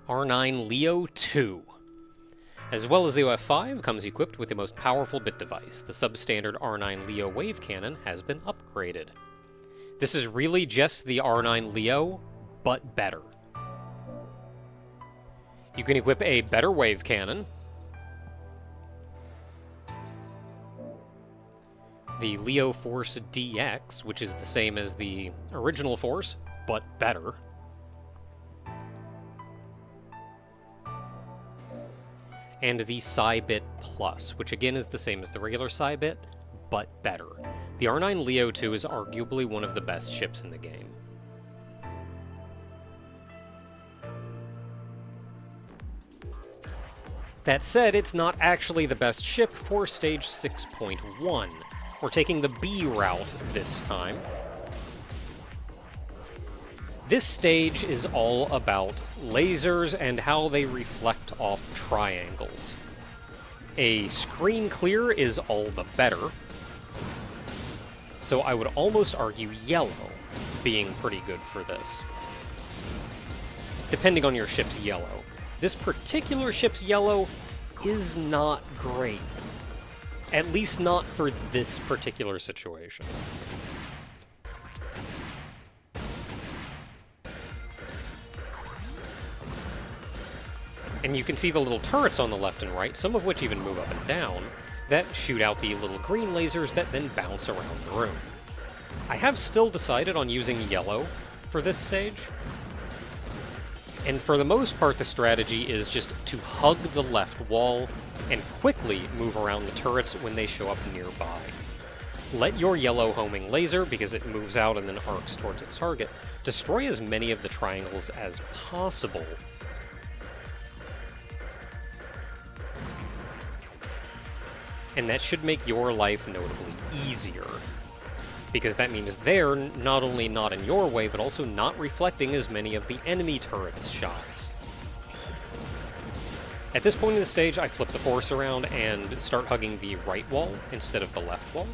R9 Leo 2. As well as the OF5, comes equipped with the most powerful bit device. The substandard R9 Leo wave cannon has been upgraded. This is really just the R9 Leo, but better. You can equip a better wave cannon, the Leo Force DX, which is the same as the original Force, but better. And the Psybit Plus, which again is the same as the regular Psybit, but better. The R9 Leo 2 is arguably one of the best ships in the game. That said, it's not actually the best ship for Stage 6.1. We're taking the B route this time. This stage is all about lasers and how they reflect off triangles. A screen clear is all the better, so I would almost argue yellow being pretty good for this, depending on your ship's yellow. This particular ship's yellow is not great, at least not for this particular situation. And you can see the little turrets on the left and right, some of which even move up and down, that shoot out the little green lasers that then bounce around the room. I have still decided on using yellow for this stage. And for the most part, the strategy is just to hug the left wall and quickly move around the turrets when they show up nearby. Let your yellow homing laser, because it moves out and then arcs towards its target, destroy as many of the triangles as possible. And that should make your life notably easier, because that means they're not only not in your way, but also not reflecting as many of the enemy turrets' shots. At this point in the stage, I flip the Force around and start hugging the right wall instead of the left wall.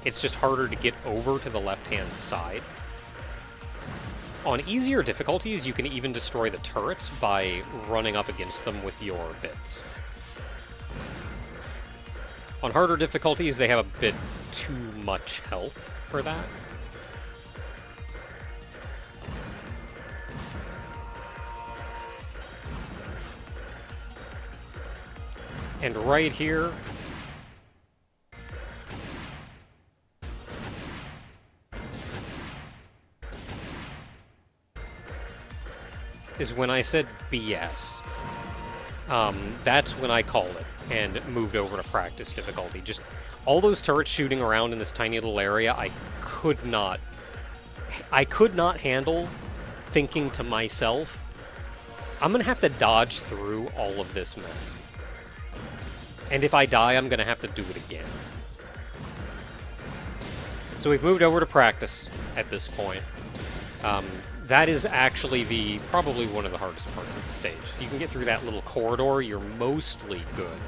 It's just harder to get over to the left-hand side. On easier difficulties, you can even destroy the turrets by running up against them with your bits. On harder difficulties, they have a bit too much health for that. And right here, is when I said BS. That's when I called it and moved over to practice difficulty. Just all those turrets shooting around in this tiny little area, I could not handle thinking to myself, I'm gonna have to dodge through all of this mess. And if I die, I'm gonna have to do it again. So we've moved over to practice at this point. That is actually probably one of the hardest parts of the stage. If you can get through that little corridor, you're mostly good.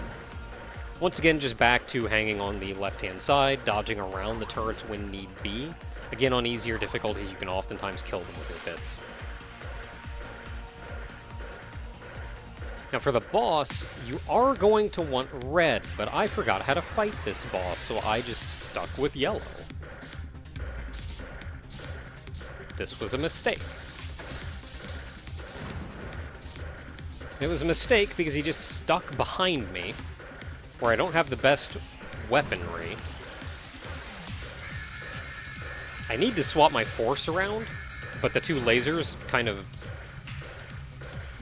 Once again, just back to hanging on the left-hand side, dodging around the turrets when need be. Again, on easier difficulties, you can oftentimes kill them with your bits. Now for the boss, you are going to want red, but I forgot how to fight this boss, so I just stuck with yellow. This was a mistake. It was a mistake because he just stuck behind me, where I don't have the best weaponry. I need to swap my Force around, but the two lasers kind of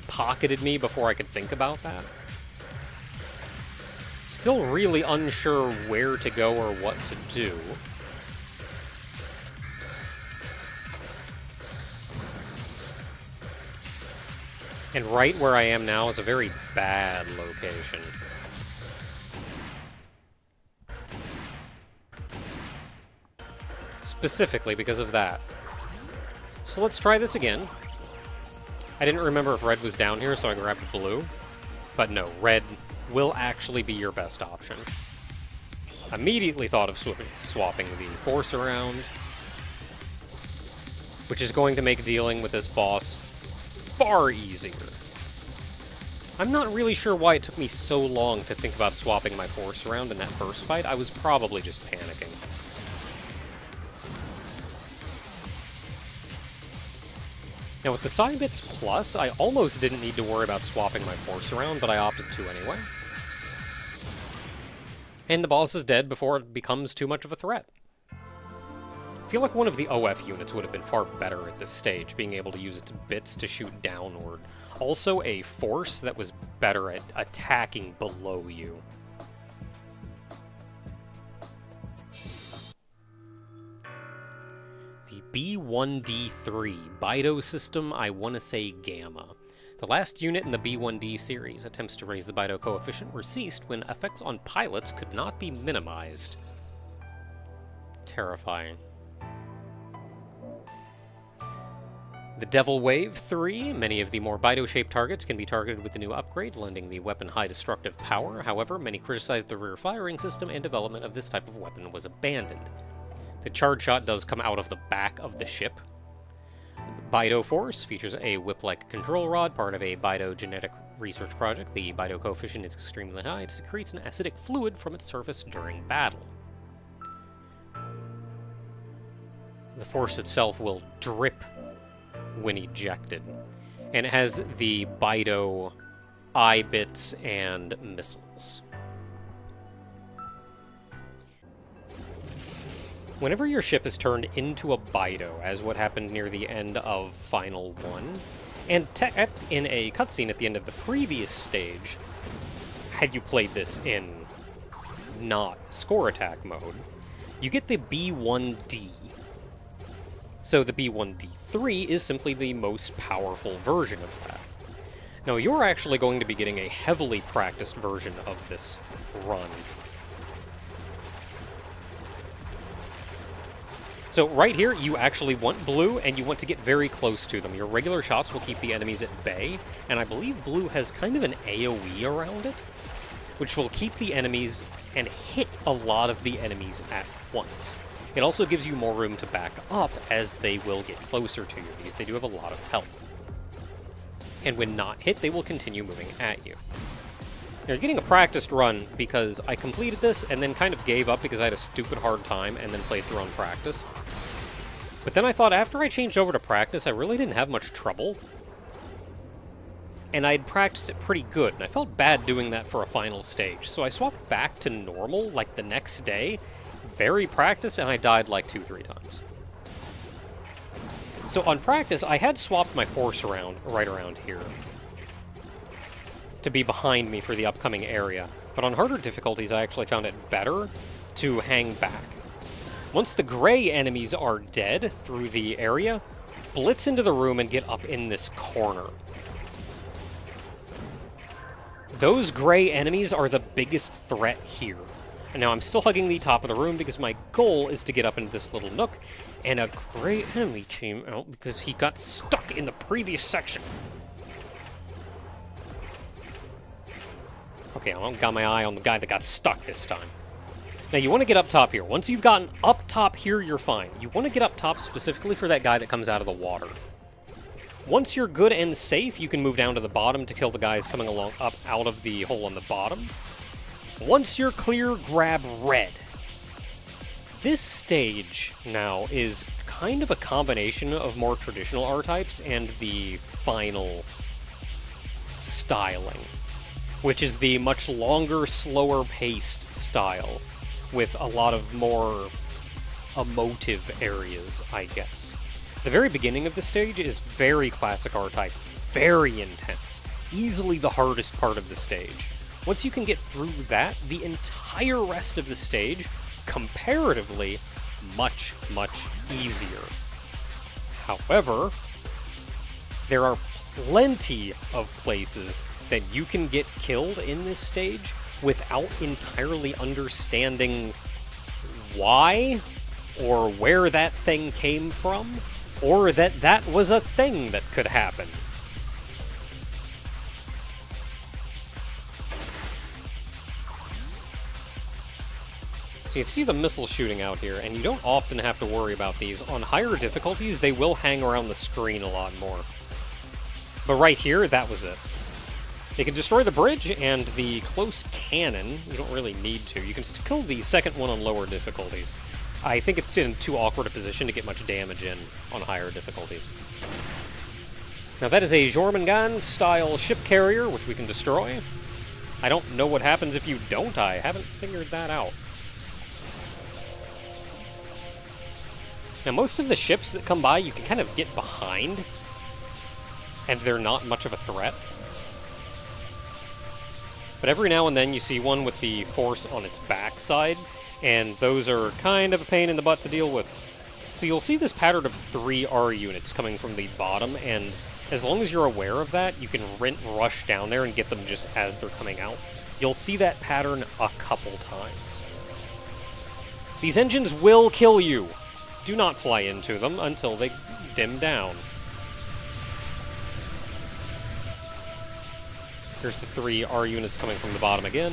pocketed me before I could think about that. Still really unsure where to go or what to do. And right where I am now is a very bad location. Specifically because of that. So let's try this again. I didn't remember if red was down here, so I grabbed blue. But no, red will actually be your best option. Immediately thought of swapping the Force around, which is going to make dealing with this boss far easier. I'm not really sure why it took me so long to think about swapping my force around in that first fight. I was probably just panicking. Now with the Psybits Plus, I almost didn't need to worry about swapping my force around, but I opted to anyway. And the boss is dead before it becomes too much of a threat. I feel like one of the OF units would have been far better at this stage, being able to use its bits to shoot downward. Also a force that was better at attacking below you. The B1D3 Bido system, I want to say Gamma. The last unit in the B1D series. Attempts to raise the Bido coefficient were ceased when effects on pilots could not be minimized. Terrifying. The Devil Wave 3. Many of the more Bido-shaped targets can be targeted with the new upgrade, lending the weapon high destructive power. However, many criticized the rear firing system, and development of this type of weapon was abandoned. The charge shot does come out of the back of the ship. Bido Force features a whip-like control rod, part of a Bido genetic research project. The Bido coefficient is extremely high. It secretes an acidic fluid from its surface during battle. The Force itself will drip when ejected. And it has the Bido eye bits and missiles. Whenever your ship is turned into a Bido, as what happened near the end of Final 1, and in a cutscene at the end of the previous stage, had you played this in not score attack mode, you get the B1D. So the B1D3 is simply the most powerful version of that. Now you're actually going to be getting a heavily practiced version of this run. So right here, you actually want blue, and you want to get very close to them. Your regular shots will keep the enemies at bay, and I believe blue has kind of an AoE around it, which will keep the enemies and hit a lot of the enemies at once. It also gives you more room to back up as they will get closer to you, because they do have a lot of health. And when not hit, they will continue moving at you. Now, you're getting a practiced run because I completed this and then kind of gave up because I had a stupid hard time and then played through on practice. But then I thought after I changed over to practice, I really didn't have much trouble. And I'd practiced it pretty good, and I felt bad doing that for a final stage. So I swapped back to normal, like the next day, very practiced, and I died like 2-3 times. So on practice, I had swapped my force around, right around here, to be behind me for the upcoming area. But on harder difficulties, I actually found it better to hang back. Once the gray enemies are dead through the area, blitz into the room and get up in this corner. Those gray enemies are the biggest threat here. And now I'm still hugging the top of the room because my goal is to get up into this little nook, and a gray enemy came out because he got stuck in the previous section. Okay, I got my eye on the guy that got stuck this time. Now, you want to get up top here. Once you've gotten up top here, you're fine. You want to get up top specifically for that guy that comes out of the water. Once you're good and safe, you can move down to the bottom to kill the guys coming along up out of the hole on the bottom. Once you're clear, grab red. This stage now is kind of a combination of more traditional R-types and the final styling, which is the much longer, slower-paced style, with a lot of more emotive areas, I guess. The very beginning of the stage is very classic R-type, very intense, easily the hardest part of the stage. Once you can get through that, the entire rest of the stage, comparatively, much, much easier. However, there are plenty of places that you can get killed in this stage without entirely understanding why, or where that thing came from, or that that was a thing that could happen. So you see the missile shooting out here, and you don't often have to worry about these. On higher difficulties, they will hang around the screen a lot more. But right here, that was it. They can destroy the bridge and the close cannon. You don't really need to. You can still kill the second one on lower difficulties. I think it's in too awkward a position to get much damage in on higher difficulties. Now that is a Jormungand-style ship carrier, which we can destroy. I don't know what happens if you don't. I haven't figured that out. Now most of the ships that come by, you can kind of get behind, and they're not much of a threat. But every now and then you see one with the force on its backside, and those are kind of a pain in the butt to deal with. So you'll see this pattern of 3 R units coming from the bottom, and as long as you're aware of that, you can rush down there and get them just as they're coming out. You'll see that pattern a couple times. These engines will kill you. Do not fly into them until they dim down. Here's the 3 R units coming from the bottom again.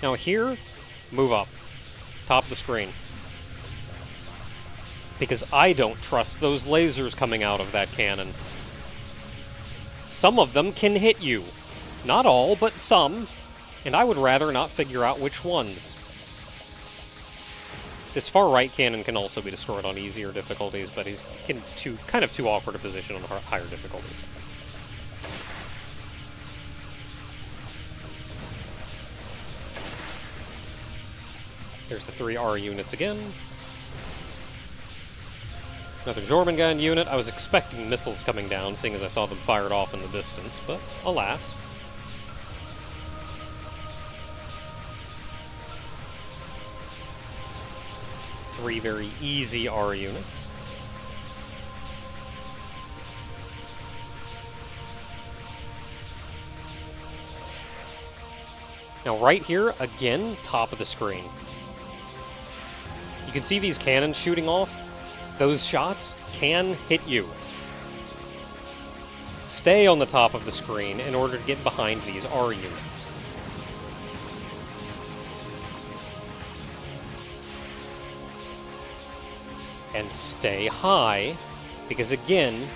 Now here, move up. Top of the screen. Because I don't trust those lasers coming out of that cannon. Some of them can hit you. Not all, but some. And I would rather not figure out which ones. This far right cannon can also be destroyed on easier difficulties, but he's in kind of too awkward a position on higher difficulties. There's the 3 R units again. Another Jormungand unit. I was expecting missiles coming down, seeing as I saw them fired off in the distance, but alas. Three very easy R units. Now right here, again, top of the screen. You can see these cannons shooting off. Those shots can hit you. Stay on the top of the screen in order to get behind these R units. And stay high, because again,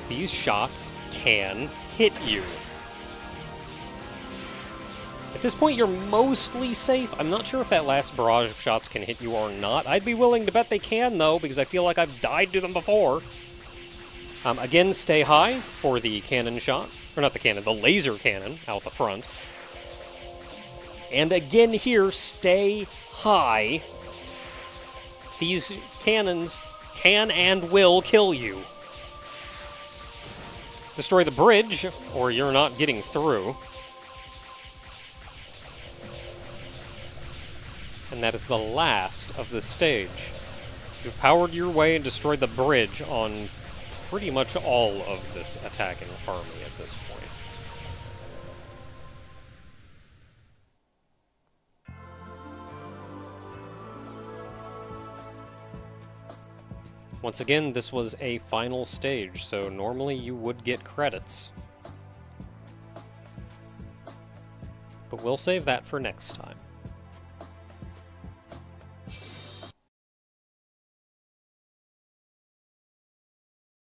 these shots can hit you. At this point, you're mostly safe. I'm not sure if that last barrage of shots can hit you or not. I'd be willing to bet they can, though, because I feel like I've died to them before. Again, stay high for the cannon shot. Or not the cannon, the laser cannon out the front. And again here, stay high. These cannons can and will kill you. Destroy the bridge, or you're not getting through. And that is the last of the stage. You've powered your way and destroyed the bridge on pretty much all of this attacking army at this point. Once again, this was a final stage, so normally you would get credits. But we'll save that for next time.